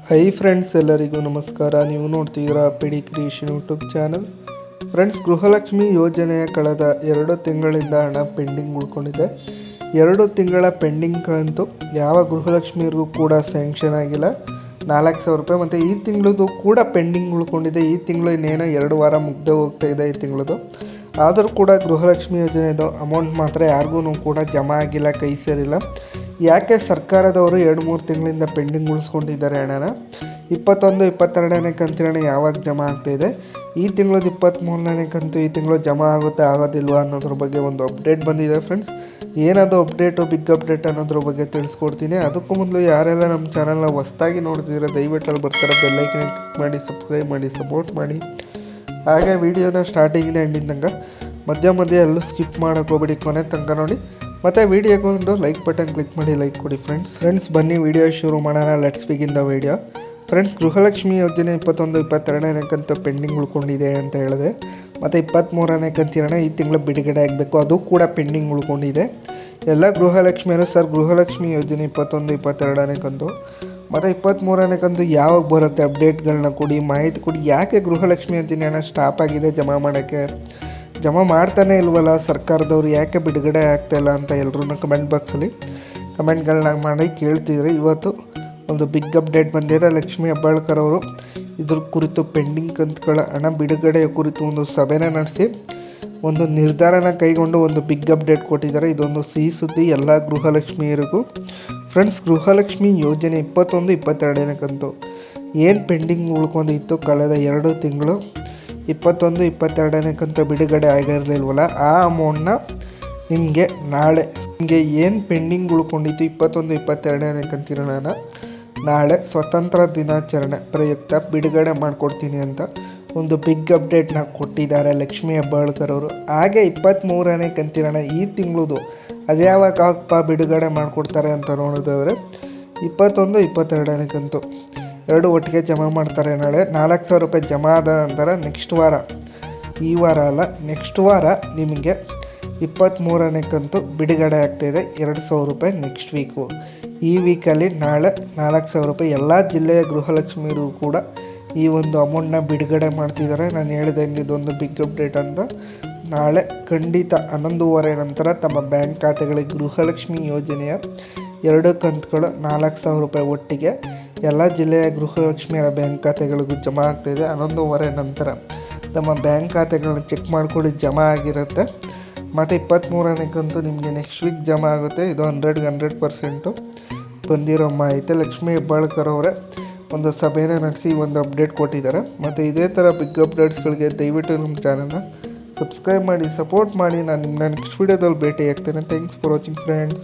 Hi friends, ಎಲ್ಲರಿಗೂ ನಮಸ್ಕಾರ. ನೀವು ನೋಡ್ತಿದ್ದೀರಾ PD creation YouTube channel. Friends, Gruhalakshmi ಯೋಜನೆಯ ಕಳೆದ 2 ತಿಂಗಳಿಂದ ಹಣ ಪೆಂಡಿಂಗ್ ಉಳ್ಕೊಂಡಿದೆ. 2 ತಿಂಗಳ ಪೆಂಡಿಂಗ್ ಕಂತು ಯಾವ ಗೃಹಲಕ್ಷ್ಮಿಯರಿಗೂ ಕೂಡ ಸ್ಯಾಂಕ್ಷನ್ ಆಗಿಲ್ಲ. 4,000 ರೂಪಾಯಿ ಮತ್ತು ಈ ತಿಂಗಳದು ಕೂಡ ಪೆಂಡಿಂಗ್ ಉಳ್ಕೊಂಡಿದೆ. ಈ ತಿಂಗಳು ಇನ್ನೇನೋ 2 ವಾರ ಮುಗ್ದೇ ಹೋಗ್ತಾ ಇದೆ ಈ ತಿಂಗಳದು. ಆದರೂ ಕೂಡ ಗೃಹಲಕ್ಷ್ಮಿ ಯೋಜನೆದು ಅಮೌಂಟ್ ಮಾತ್ರ ಯಾರಿಗೂ ಕೂಡ ಜಮಾ ಆಗಿಲ್ಲ, ಕೈ ಸೇರಿಲ್ಲ. ಯಾಕೆ ಸರ್ಕಾರದವರು 2-3 ತಿಂಗಳಿಂದ ಪೆಂಡಿಂಗ್ ಉಳಿಸ್ಕೊಂಡಿದ್ದಾರೆ ಹಣನ? 21, 22ನೇ ಕಂತಿನ ಯಾವಾಗ ಜಮಾ ಆಗ್ತಾಯಿದೆ, ಈ ತಿಂಗಳದ್ದು 23ನೇ ಕಂತು ಈ ತಿಂಗಳು ಜಮಾ ಆಗುತ್ತೆ ಆಗೋದಿಲ್ವ ಅನ್ನೋದ್ರ ಬಗ್ಗೆ ಒಂದು ಅಪ್ಡೇಟ್ ಬಂದಿದೆ ಫ್ರೆಂಡ್ಸ್. ಏನದು ಅಪ್ಡೇಟು, ಬಿಗ್ ಅಪ್ಡೇಟ್ ಅನ್ನೋದ್ರ ಬಗ್ಗೆ ತಿಳಿಸ್ಕೊಡ್ತೀನಿ. ಅದಕ್ಕೂ ಮೊದಲು ಯಾರೆಲ್ಲ ನಮ್ಮ ಚಾನಲ್ನ ಹೊಸ್ದಾಗಿ ನೋಡ್ತಿದ್ದೀರಾ ದಯವಿಟ್ಟು ಅಲ್ಲಿ ಬರ್ತಾರೆ ಬೆಲ್ಲೈಕನ್ ಕ್ಲಿಕ್ ಮಾಡಿ, ಸಬ್ಸ್ಕ್ರೈಬ್ ಮಾಡಿ, ಸಪೋರ್ಟ್ ಮಾಡಿ. ಹಾಗೆ ವಿಡಿಯೋನ ಸ್ಟಾರ್ಟಿಂಗಿಂದ ಎಂಡಿಂಗ್ ತನಕ ಮಧ್ಯ ಎಲ್ಲೂ ಸ್ಕಿಪ್ ಮಾಡೋಕೆ ಹೋಗ್ಬೇಡಿ, ಕೊನೆ ತನಕ ನೋಡಿ. ಮತ್ತು ವಿಡಿಯೋಗೆ ಒಂದು ಲೈಕ್ ಬಟನ್ ಕ್ಲಿಕ್ ಮಾಡಿ ಲೈಕ್ ಕೊಡಿ ಫ್ರೆಂಡ್ಸ್. ಬನ್ನಿ ವಿಡಿಯೋ ಶುರು ಮಾಡೋಣ. Let's begin the video. Friends, Gruhalakshmi ಯೋಜನೆ 21, 22ನೇ ಕಂತು ಪೆಂಡಿಂಗ್ ಉಳ್ಕೊಂಡಿದೆ ಅಂತ ಹೇಳಿದೆ. ಮತ್ತು 23ನೇ ಕಂತಿನ ಈ ತಿಂಗಳು ಬಿಡುಗಡೆ ಆಗಬೇಕು, ಅದು ಕೂಡ ಪೆಂಡಿಂಗ್ ಉಳ್ಕೊಂಡಿದೆ. ಎಲ್ಲ ಗೃಹಲಕ್ಷ್ಮಿಯರು ಸರ್ ಗೃಹಲಕ್ಷ್ಮಿ ಯೋಜನೆ 21, 22ನೇ ಕಂತು ಮತ್ತು 23ನೇ ಕಂತು ಯಾವಾಗ ಬರುತ್ತೆ, ಅಪ್ಡೇಟ್ಗಳನ್ನ ಕೊಡಿ, ಮಾಹಿತಿ ಕೊಡಿ. ಯಾಕೆ ಗೃಹಲಕ್ಷ್ಮಿ ಯೋಜನೆ ಹಣ ಸ್ಟಾಪ್ ಆಗಿದೆ, ಜಮಾ ಮಾಡ್ತಾನೆ ಇಲ್ವಲ್ಲ ಸರ್ಕಾರದವ್ರು, ಯಾಕೆ ಬಿಡುಗಡೆ ಆಗ್ತಾಯಿಲ್ಲ ಅಂತ ಎಲ್ಲರೂ ಕಮೆಂಟ್ ಬಾಕ್ಸಲ್ಲಿ ಕಮೆಂಟ್ಗಳನ್ನ ಮಾಡಿ ಕೇಳ್ತಿದ್ರು. ಇವತ್ತು ಒಂದು ಬಿಗ್ ಅಪ್ಡೇಟ್ ಬಂದಿದೆ. ಲಕ್ಷ್ಮೀ ಹೆಬ್ಬಾಳ್ಕರ್ ಅವರು ಇದ್ರ ಕುರಿತು ಪೆಂಡಿಂಗ್ ಕಂತುಗಳ ಹಣ ಬಿಡುಗಡೆಯ ಕುರಿತು ಒಂದು ಸಭೆನ ನಡೆಸಿ ಒಂದು ನಿರ್ಧಾರನ ಕೈಗೊಂಡು ಒಂದು ಬಿಗ್ ಅಪ್ಡೇಟ್ ಕೊಟ್ಟಿದ್ದಾರೆ. ಇದೊಂದು ಸಿಹಿ ಸುದ್ದಿ ಎಲ್ಲ ಗೃಹಲಕ್ಷ್ಮಿಯರಿಗೂ. ಫ್ರೆಂಡ್ಸ್, ಗೃಹಲಕ್ಷ್ಮಿ ಯೋಜನೆ 21, 22ನೇ ಕಂತು ಏನು ಪೆಂಡಿಂಗ್ ಉಳ್ಕೊಂಡಿತ್ತು ಕಳೆದ 2 ತಿಂಗಳು, 21, 22ನೇ ಕಂತು ಬಿಡುಗಡೆ ಆಗಿರಲಿಲ್ವಲ್ಲ, ಆ ಅಮೌಂಟ್ನ ನಿಮಗೆ ನಾಳೆ ಏನು ಪೆಂಡಿಂಗ್ ಉಳ್ಕೊಂಡಿತ್ತು 21, 22ನೇ ಕಂತಿನ ನಾಳೆ ಸ್ವತಂತ್ರ ದಿನಾಚರಣೆ ಪ್ರಯುಕ್ತ ಬಿಡುಗಡೆ ಮಾಡಿಕೊಡ್ತೀನಿ ಅಂತ ಒಂದು ಬಿಗ್ ಅಪ್ಡೇಟ್ನ ಕೊಟ್ಟಿದ್ದಾರೆ ಲಕ್ಷ್ಮೀ ಹೆಬ್ಬಾಳ್ಕರ್ ಅವರು. ಹಾಗೆ 23ನೇ ಕಂತಿನ ಈ ತಿಂಗಳದು ಅದು ಯಾವಾಗ ಬಿಡುಗಡೆ ಮಾಡಿಕೊಡ್ತಾರೆ ಅಂತ ನೋಡಿದ್ರೆ 21, 22ನೇ ಕಂತು 2 ಒಟ್ಟಿಗೆ ಜಮಾ ಮಾಡ್ತಾರೆ. ನಾಳೆ 4,000 ರೂಪಾಯಿ ಜಮಾ ಆದ ನಂತರ ನೆಕ್ಸ್ಟ್ ವಾರ, ಈ ವಾರ ಅಲ್ಲ ನೆಕ್ಸ್ಟ್ ವಾರ ನಿಮಗೆ 23ನೇ ಕಂತು ಬಿಡುಗಡೆ ಆಗ್ತಾಯಿದೆ. 2,000 ರೂಪಾಯಿ ನೆಕ್ಸ್ಟ್ ವೀಕು. ಈ ವೀಕಲ್ಲಿ ನಾಳೆ 4,000 ರೂಪಾಯಿ ಎಲ್ಲ ಜಿಲ್ಲೆಯ ಗೃಹಲಕ್ಷ್ಮಿಯರು ಕೂಡ ಈ ಒಂದು ಅಮೌಂಟ್ನ ಬಿಡುಗಡೆ ಮಾಡ್ತಿದ್ದಾರೆ. ನಾನು ಹೇಳಿದಂಗೆ ಇದೊಂದು ಬಿಗ್ ಅಪ್ಡೇಟ್ ಅಂತ. ನಾಳೆ ಖಂಡಿತ 11:30 ನಂತರ ತಮ್ಮ ಬ್ಯಾಂಕ್ ಖಾತೆಗಳಿಗೆ ಗೃಹಲಕ್ಷ್ಮಿ ಯೋಜನೆಯ 2 ಕಂತುಗಳು 4,000 ರೂಪಾಯಿ ಒಟ್ಟಿಗೆ ಎಲ್ಲ ಜಿಲ್ಲೆಯ ಗೃಹಲಕ್ಷ್ಮಿಯರ ಬ್ಯಾಂಕ್ ಖಾತೆಗಳಿಗೂ ಜಮಾ ಆಗ್ತಾಯಿದೆ. 11:30 ನಂತರ ತಮ್ಮ ಬ್ಯಾಂಕ್ ಖಾತೆಗಳನ್ನ ಚೆಕ್ ಮಾಡ್ಕೊಳ್ಳಿ, ಜಮಾ ಆಗಿರುತ್ತೆ. ಮತ್ತು 23ನೇ ಕಂತು ನಿಮಗೆ ನೆಕ್ಸ್ಟ್ ವೀಕ್ ಜಮಾ ಆಗುತ್ತೆ. ಇದು 100% ಬಂದಿರೋ ಮಾಹಿತಿ. ಲಕ್ಷ್ಮೀ ಹೆಬ್ಬಾಳ್ಕರ್ ಅವರೇ ಒಂದು ಸಭೆನ ನಡೆಸಿ ಒಂದು ಅಪ್ಡೇಟ್ ಕೊಟ್ಟಿದ್ದಾರೆ. ಮತ್ತು ಇದೇ ಥರ ಬಿಗ್ ಅಪ್ಡೇಟ್ಸ್ಗಳಿಗೆ ದಯವಿಟ್ಟು ನಮ್ಮ ಚಾನಲ್ನ ಸಬ್ಸ್ಕ್ರೈಬ್ ಮಾಡಿ, ಸಪೋರ್ಟ್ ಮಾಡಿ. ನಾನು ನಿಮ್ಮನ್ನ ನೆಕ್ಸ್ಟ್ ವೀಡಿಯೋದಲ್ಲಿ ಭೇಟಿ ಆಗ್ತೇನೆ. Thanks for watching friends.